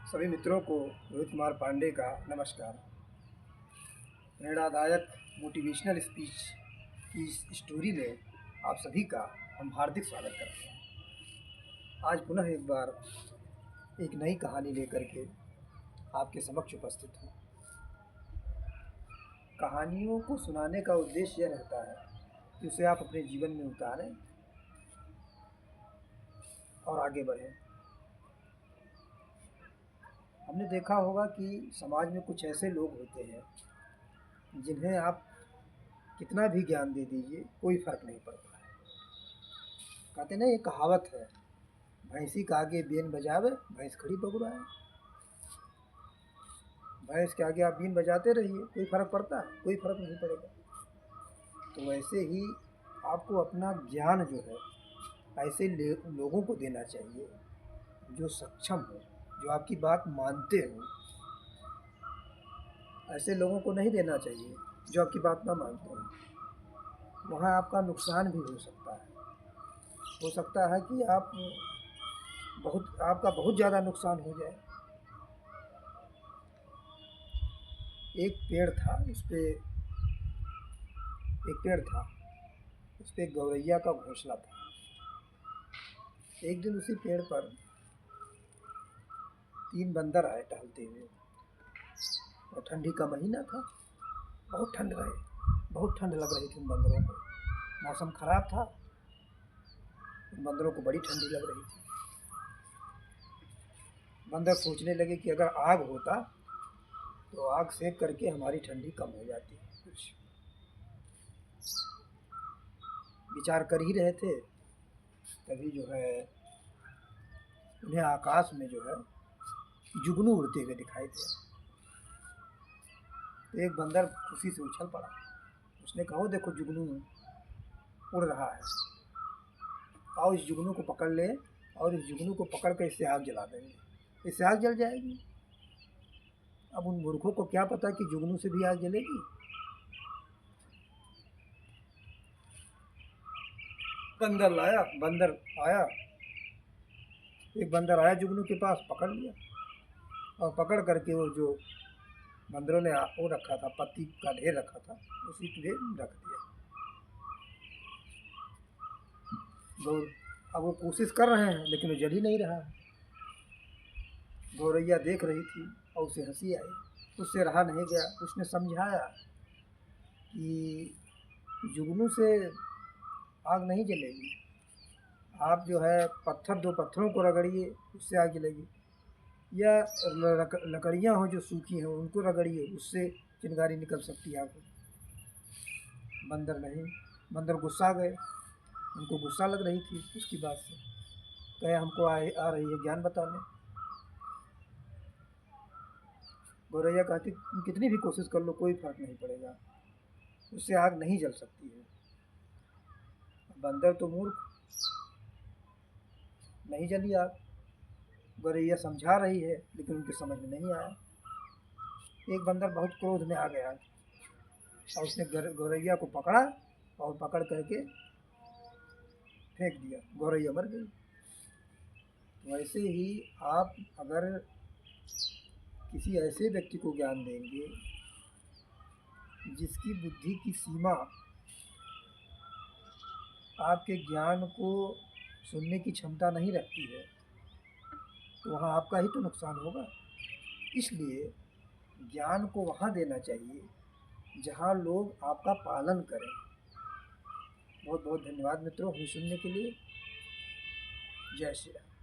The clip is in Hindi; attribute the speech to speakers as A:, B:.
A: सभी मित्रों को रोहित कुमार पांडे का नमस्कार। प्रेरणादायक मोटिवेशनल स्पीच की इस स्टोरी में आप सभी का हम हार्दिक स्वागत करते हैं। आज पुनः एक बार एक नई कहानी लेकर के आपके समक्ष उपस्थित हूँ। कहानियों को सुनाने का उद्देश्य यह रहता है कि उसे आप अपने जीवन में उतारें और आगे बढ़ें। हमने देखा होगा कि समाज में कुछ ऐसे लोग होते हैं जिन्हें आप कितना भी ज्ञान दे दीजिए कोई फ़र्क नहीं पड़ता है। कहते ना, ये कहावत है, भैंसी का आगे बीन बजावे भैंस खड़ी बगुड़ाए। भैंस के आगे आप बीन बजाते रहिए, कोई फ़र्क पड़ता है? कोई फ़र्क नहीं पड़ेगा। तो वैसे ही आपको अपना ज्ञान जो है ऐसे लोगों को देना चाहिए जो सक्षम हो, जो आपकी बात मानते हो। ऐसे लोगों को नहीं देना चाहिए जो आपकी बात ना मानते हो। वहाँ आपका नुकसान भी हो सकता है कि आपका बहुत ज़्यादा नुकसान हो जाए। एक पेड़ था, उस पे एक गौरैया का घोंसला था। एक दिन उसी पेड़ पर 3 बंदर आए टहलते हुए, और ठंडी का महीना था। बहुत ठंड लग रही थी उन बंदरों को। मौसम ख़राब था, उन बंदरों को बड़ी ठंडी लग रही थी। बंदर सोचने लगे कि अगर आग होता तो आग सेक करके हमारी ठंडी कम हो जाती। कुछ विचार कर ही रहे थे, तभी जो है उन्हें आकाश में जो है जुगनू उड़ते हुए दिखाई दिया। तो एक बंदर खुशी से उछल पड़ा। उसने कहा, देखो जुगनू उड़ रहा है, आओ इस जुगनू को पकड़ ले, और इस जुगनू को पकड़ कर इससे आग जला देंगे, इससे आग जल जाएगी। अब उन मूर्खों को क्या पता कि जुगनू से भी आग जलेगी। एक बंदर आया जुगनू के पास, पकड़ लिया, और पकड़ करके वो जो बंदरों ने वो रखा था, पत्ती का ढेर रखा था, उसी पे रख दिया। अब वो कोशिश कर रहे हैं लेकिन वो जल ही नहीं रहा। गौरैया देख रही थी और उसे हंसी आई। उससे रहा नहीं गया। उसने समझाया कि जुगनू से आग नहीं जलेगी, आप जो है दो पत्थरों को रगड़िए, उससे आग जलेगी, या लकड़ियाँ हो जो सूखी हैं उनको रगड़िए, उससे चिंगारी निकल सकती है आग। बंदर गुस्सा गए। उनको गुस्सा लग रही थी उसकी बात से। कहे, हमको आ रही है ज्ञान बताने। गौरैया कहती, तुम कितनी भी कोशिश कर लो कोई फ़र्क नहीं पड़ेगा, उससे आग नहीं जल सकती है। बंदर तो मूर्ख, नहीं जली आग। गौरैया समझा रही है लेकिन उनके समझ में नहीं आया। एक बंदर बहुत क्रोध में आ गया और उसने गौरैया को पकड़ा और पकड़ करके फेंक दिया। गौरैया मर गई। वैसे ही आप अगर किसी ऐसे व्यक्ति को ज्ञान देंगे जिसकी बुद्धि की सीमा आपके ज्ञान को सुनने की क्षमता नहीं रखती है, तो वहाँ आपका ही तो नुकसान होगा। इसलिए ज्ञान को वहाँ देना चाहिए जहाँ लोग आपका पालन करें। बहुत बहुत धन्यवाद मित्रों हमें सुनने के लिए। जय श्री राम।